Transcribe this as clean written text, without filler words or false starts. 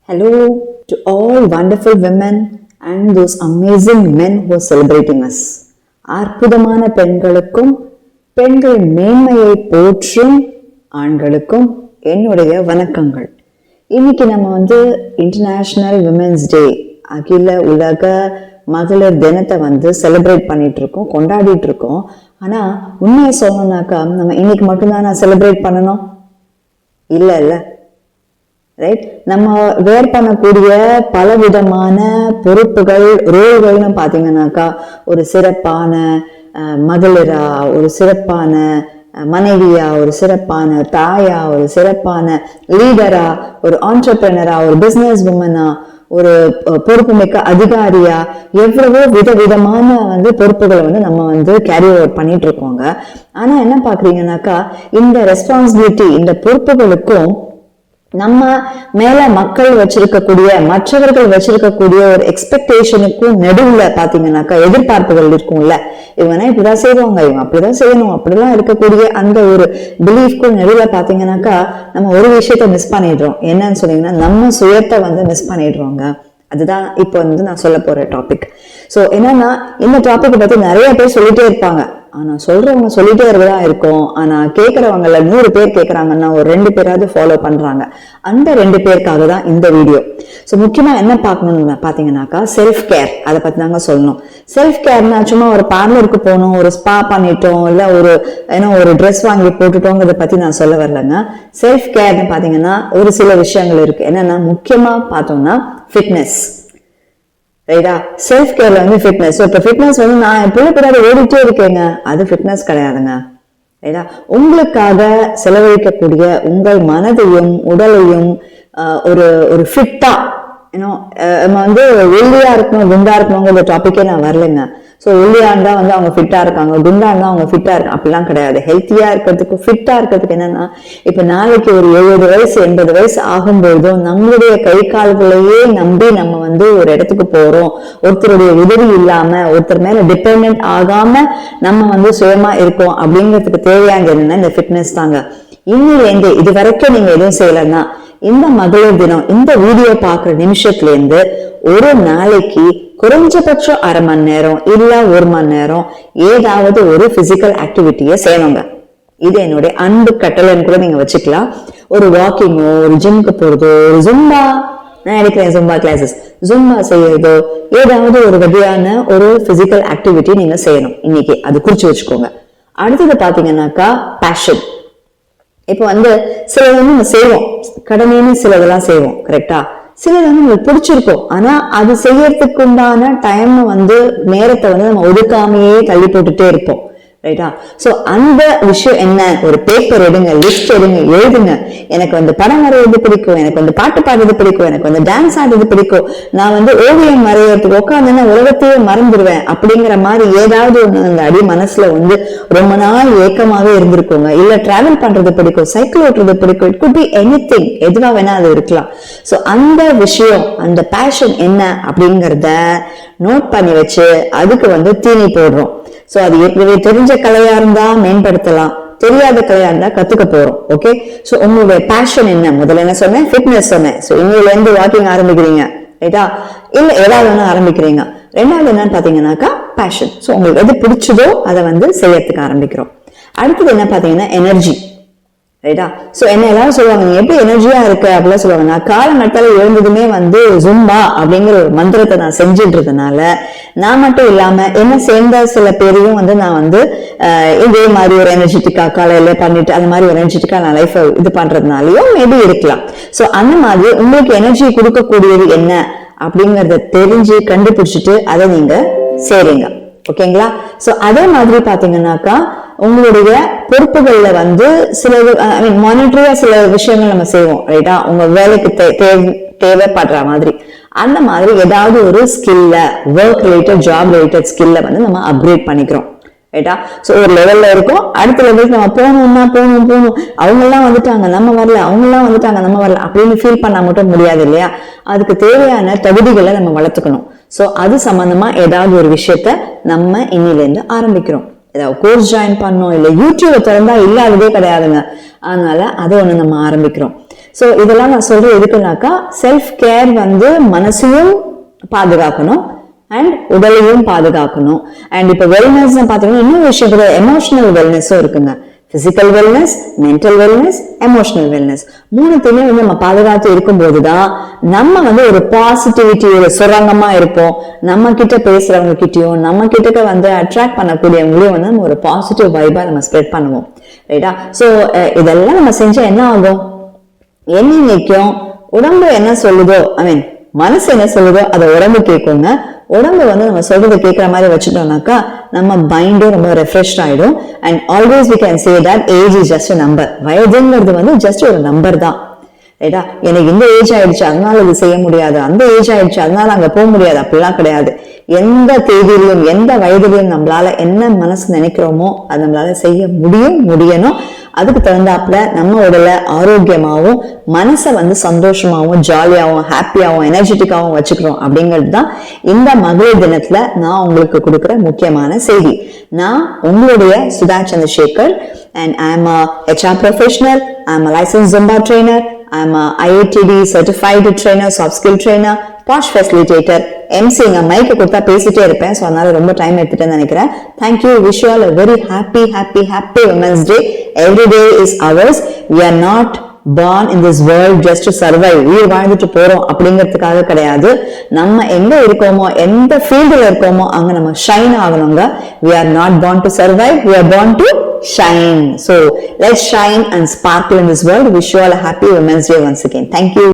Hello to all wonderful women and those amazing men who are celebrating us. அற்புதமான பெண்களுக்கும் பெண்களின் மேன்மையை போற்றும் ஆண்களுக்கும் என்னுடைய வணக்கங்கள். இன்னைக்கு நம்ம இன்டர்நேஷனல் விமென்ஸ் டே, அகில உலக மகளிர் தினத்தை செலிப்ரேட் பண்ணிட்டு இருக்கோம், கொண்டாடிட்டு இருக்கோம். ஆனா உண்மையை சொல்லணும்னாக்கா நம்ம இன்னைக்கு மட்டும்தான் நான் செலிப்ரேட் பண்ணணும் இல்ல ரைட். நம்ம வேர் பண்ணக்கூடிய பலவிதமான பொறுப்புகள், ரோல்கள்னு பாத்தீங்கன்னாக்கா ஒரு சிறப்பான மகளிரா, ஒரு சிறப்பான மனைவியா, ஒரு சிறப்பான தாயா, ஒரு சிறப்பான லீடரா, ஒரு ஆண்டர்பிரனரா, ஒரு பிசினஸ் உமனா, ஒரு பொறுப்பு மிக்க அதிகாரியா, எவ்வளவோ விதவிதமான பொறுப்புகளை நம்ம கேரி ஓவர் பண்ணிட்டு இருக்கோங்க. ஆனா என்ன பாக்குறீங்கன்னாக்கா இந்த ரெஸ்பான்சிபிலிட்டி, இந்த பொறுப்புகளுக்கும் நம்ம மேல மக்கள் வச்சிருக்கக்கூடிய, மற்றவர்கள் வச்சிருக்கக்கூடிய ஒரு எக்ஸ்பெக்டேஷனுக்கும் நடுவுல பாத்தீங்கன்னாக்கா எதிர்பார்ப்புகள் இருக்கும்ல. இவனா இப்படிதான் செய்வாங்க, இவங்க அப்படிதான் செய்யணும், அப்படிலாம் இருக்கக்கூடிய அந்த ஒரு பிலீஃப்க்கும் நடுவுல பாத்தீங்கன்னாக்கா நம்ம ஒரு விஷயத்த மிஸ் பண்ணிடுறோம். என்னன்னு சொன்னீங்கன்னா நம்ம சுயத்தை மிஸ் பண்ணிடுறோங்க. அதுதான் இப்போ நான் சொல்ல போற டாபிக். சோ என்னன்னா இந்த டாபிக் பத்தி நிறைய பேர் சொல்லிட்டே இருப்பாங்க. ஆனா சொல்றவங்க சொல்லிட்டே இருக்கதா இருக்கும். ஆனா கேட்கறவங்கள 100 பேர் கேட்கறாங்கன்னா ஒரு 2 பேராவது ஃபாலோ பண்றாங்க. அந்த 2 பேருக்காக தான் இந்த வீடியோ. சோ முக்கியமா என்ன பார்க்கணும்னு பாத்தீங்கன்னாக்கா செல்ஃப் கேர், அதை பத்தி தாங்க சொல்லணும். செல்ஃப் கேர்னா சும்மா ஒரு பார்லருக்கு போனோம், ஒரு ஸ்பா பண்ணிட்டோம், இல்ல ஒரு ட்ரெஸ் வாங்கி போட்டுட்டோங்கிறத பத்தி நான் சொல்ல வரலங்க. செல்ஃப் கேர்னு பாத்தீங்கன்னா ஒரு சில விஷயங்கள் இருக்கு. என்னன்னா முக்கியமா பார்த்தோம்னா ஃபிட்னஸ், ரைட்டா? செல்ஃப் கேர்ல ஃபிட்னஸ். இப்ப ஃபிட்னஸ் நான் பின்னாடி ஓடிட்டே இருக்கேங்க, அது ஃபிட்னஸ் கிடையாதுங்க, ரைட்டா? உங்களுக்காக செலவழிக்கக்கூடிய உங்கள் மனதையும் உடலையும் ஒரு ஃபிட்டா, நம்ம ஒல்லியா இருக்கணும் குண்டா இருக்கணுங்கிற டாபிக்கே நான் வரலைங்க. சோ ஒல்லியா இருந்தா அவங்க ஃபிட்டா இருக்காங்க, குண்டா இருந்தா அவங்க ஃபிட்டா இருக்காங்க, அப்படிலாம் கிடையாது. ஹெல்த்தியா இருக்கிறதுக்கு, ஃபிட்டா இருக்கிறதுக்கு என்னன்னா, இப்ப நாளைக்கு ஒரு 70 வயசு 80 வயசு ஆகும்போதும் நம்மளுடைய கை கால்களையே நம்பி நம்ம ஒரு இடத்துக்கு போறோம், ஒருத்தருடைய உதவி இல்லாம, ஒருத்தர் மேல டிபெண்ட் ஆகாம நம்ம சுயமா இருக்கோம் அப்படிங்கிறதுக்கு தேவையானது என்னன்னா இந்த ஃபிட்னஸ் தாங்க. இன்னிலேருந்து இது வரைக்கும் நீங்க எதுவும் செய்யலன்னா இந்த மகளிர் தினம் இந்த வீடியோ பாக்குற நிமிஷத்துல இருந்து ஒரு நாளைக்கு குறைஞ்சபட்சம் அரை மணி நேரம் இல்ல 1 மணி நேரம் ஏதாவது ஒரு பிசிக்கல் ஆக்டிவிட்டிய செய்யணுங்க. இது என்னுடைய அன்பு கட்டளைன்னு கூட நீங்க வச்சுக்கலாம். ஒரு வாக்கிங்கோ, ஒரு ஜிம்க்கு போறதோ, ஒரு ஜும்பா, நான் எடுக்கிறேன் ஜும்பா கிளாஸஸ், ஜும்பா செய்யறதோ, ஏதாவது ஒரு வகையான ஒரு பிசிக்கல் ஆக்டிவிட்டி நீங்க செய்யணும் இன்னைக்கு. அது குறிச்சு வச்சுக்கோங்க. அடுத்தது பாத்தீங்கன்னாக்கா பேஷன். இப்ப சிலது நம்ம செய்வோம், கடமைன்னு சிலதெல்லாம் செய்வோம், கரெக்டா? சிலது நம்மளுக்கு பிடிச்சிருக்கும். ஆனா அது செய்யறதுக்கு உண்டான டைம் நேரத்தை நம்ம ஒதுக்காமையே தள்ளி போட்டுட்டே இருப்போம், ரைட்டா? சோ அந்த விஷயம் என்ன, ஒரு பேப்பர் எடுங்க, லிஸ்ட் எடுங்க, எழுதுங்க. எனக்கு படம் வரைகிறது பிடிக்கும், எனக்கு பாட்டு பாடுறது பிடிக்கும், எனக்கு டான்ஸ் ஆடுறது பிடிக்கும், நான் ஓவியம் வரையறதுக்கு உட்காந்துன்னா உலகத்தையே மறந்துடுவேன் அப்படிங்கிற மாதிரி ஏதாவது ஒண்ணு அந்த அடி மனசுல ரொம்ப நாள் ஏக்கமாவே இருந்திருக்குங்க. இல்ல டிராவல் பண்றது பிடிக்கும், சைக்கிள் ஓட்டுறது பிடிக்கும், இட் குட் பி எனிதிங், எதுவா வேணா அது இருக்கலாம். சோ அந்த விஷயம், அந்த பேஷன் என்ன அப்படிங்கறத நோட் பண்ணி வச்சு அதுக்கு தீனி போடுறோம். சோ அது ஏற்கனவே தெரிஞ்ச கலையா இருந்தா மேம்படுத்தலாம், தெரியாத கலையா இருந்தா கத்துக்க போறோம். ஓகே, சோ உங்களுடைய பேஷன் என்ன? முதல்ல என்ன சொன்னேன்? ஃபிட்னஸ் சொன்னேன். சோ இன்னையில இருந்து வாக்கிங் ஆரம்பிக்கிறீங்க, ரைட்டா? இல்ல ஏதாவது ஒண்ணு ஆரம்பிக்கிறீங்க. ரெண்டாவது என்னன்னு பாத்தீங்கன்னாக்கா பேஷன். சோ உங்களுக்கு எது பிடிச்சதோ அதை செய்யறதுக்கு ஆரம்பிக்கிறோம். அடுத்தது என்ன பாத்தீங்கன்னா எனர்ஜி, ரைட்டா? சோ என்ன எல்லாரும் சொல்லுவாங்க, நீ எப்படி எனர்ஜியா இருக்கு அப்படிலாம் சொல்லுவாங்க. நான் காலங்கட்டால எழுந்ததுமே ஜும்பா அப்படிங்கிற ஒரு மந்திரத்தை நான் செஞ்சுன்றதுனால நான் மட்டும் இல்லாம என்ன சேர்ந்த சில பேரையும் நான் இதே மாதிரி ஒரு எனர்ஜெட்டிக்கா காலையில பண்ணிட்டு அந்த மாதிரி ஒரு எனர்ஜெட்டிக்கா நான் லைஃப் இது பண்றதுனாலயும் மேபி இருக்கலாம். சோ அந்த மாதிரி உங்களுக்கு எனர்ஜி கொடுக்கக்கூடியது என்ன அப்படிங்கறத தெரிஞ்சு கண்டுபிடிச்சிட்டு அதை நீங்க செய்றீங்க, ஓகேங்களா? சோ அதே மாதிரி பாத்தீங்கன்னாக்கா உங்களுடைய பொறுப்புகள்ல சில மானிட்டரியா சில விஷயங்கள் நம்ம செய்வோம், ரைட்டா? உங்க வேலைக்கு தேவைப்படுற மாதிரி அந்த மாதிரி ஏதாவது ஒரு ஸ்கில்ல, ஒர்க் ரிலேட்டட், ஜாப் ரிலேட்டட் ஸ்கில்ல நம்ம அப்கிரேட் பண்ணிக்கிறோம், ரைட்டா? சோ ஒரு லெவல்ல இருக்கும், அடுத்த லெவலுக்கு நம்ம போகணும். அவங்க எல்லாம் வந்துட்டாங்க நம்ம வரல, அவங்க எல்லாம் வந்துட்டாங்க நம்ம வரல அப்படின்னு ஃபீல் பண்ண மட்டும் முடியாது இல்லையா? அதுக்கு தேவையான தகுதிகளை நம்ம வளர்த்துக்கணும். சோ அது சம்பந்தமா ஏதாவது ஒரு விஷயத்த நம்ம இன்னில இருந்து ஆரம்பிக்கிறோம். ஏதாவது கோர்ஸ் ஜாயின் பண்ணோம், இல்ல யூடியூப் திறந்தா இல்லாததே கிடையாதுங்க. அதனால அதை ஒண்ணு நம்ம ஆரம்பிக்கிறோம். ஸோ இதெல்லாம் நான் சொல்றது எதுக்குனாக்கா செல்ஃப் கேர் வந்து மனசையும் பாதுகாக்கணும் அண்ட் உடலையும் பாதுகாக்கணும். அண்ட் இப்ப வெல்னஸ் பாத்தீங்கன்னா இன்னொரு விஷயம் கூட எமோஷனல் வெல்னஸும் இருக்குங்க. Physical wellness, mental wellness, emotional wellness, மூணுத்தையுமே வந்து நம்ம பாதுகாத்து இருக்கும்போதுதான் நம்ம வந்து ஒரு பாசிட்டிவிட்டி ஒரு சுரங்கமா இருப்போம். நம்ம கிட்ட பேசுறவங்க கிட்டயும் நம்ம கிட்ட வந்து அட்ராக்ட் பண்ணக்கூடியவங்களையும் வந்து நம்ம ஒரு பாசிட்டிவ் வைபா நம்ம ஸ்ப்ரெட் பண்ணுவோம். ரைட்டா? சோ இதெல்லாம் நம்ம செஞ்சா என்ன ஆகும்? என்னைக்கும் உடம்பு என்ன சொல்லுதோ, ஐ மீன் மனசு என்ன சொல்லுதோ அதை உடம்பு கேட்குங்க. உடம்பு வந்து நம்ம சொல்றதை கேட்கிற மாதிரி வச்சுட்டோம்னாக்கா நம்ம மைண்டும் ரொம்ப ரெஃப்ரெஷ் ஆயிடும். And always we can say that age is just number. வயதுங்கிறது வந்து ஜஸ்ட் ஒரு நம்பர் தான். ரைட்டா? எனக்கு இந்த ஏஜ் ஆயிடுச்சு அதனால இது செய்ய முடியாது, அந்த ஏஜ் ஆயிடுச்சு அதனால அங்க போக முடியாது, அப்படிலாம் கிடையாது. எந்த தேதியிலையும் எந்த வயதிலையும் நம்மளால என்ன மனசு நினைக்கிறோமோ அது நம்மளால செய்ய முடியணும். அதுக்கு தகுந்தாப்புல நம்ம உடல ஆரோக்கியமாவும் மனசை வந்து சந்தோஷமாவும் ஜாலியாவும் ஹாப்பியாவும் எனர்ஜெட்டிக்காவும் வச்சுக்கிறோம் அப்படிங்கிறது தான் இந்த மகளிர் தினத்துல நான் உங்களுக்கு கொடுக்குற முக்கியமான செய்தி. நான் உங்களுடைய Sudha Chandrasekhar and I am a HR professional, I am a licensed Zumba trainer, I am a IATD certified trainer, soft skill trainer, posh facilitator, MC-ங்க மைக்கு கொடுத்தா பேசிட்டே இருப்பேன். ஸோ அதனால ரொம்ப டைம் எடுத்துட்டேன்னு நினைக்கிறேன். Thank you. Wish you all a very happy Women's Day. Every day is ours. We are not born in this world just to survive. உயிர் வாழ்ந்துட்டு போறோம் அப்படிங்கிறதுக்காக கிடையாது. நம்ம எங்க இருக்கோமோ எந்த ஃபீல்டுல இருக்கோமோ அங்க நம்ம ஷைன் ஆகணுங்க. We are not born to survive. We are born to shine. So let's shine and sparkle in this world. Wish you all a happy Women's Day once again. Thank you.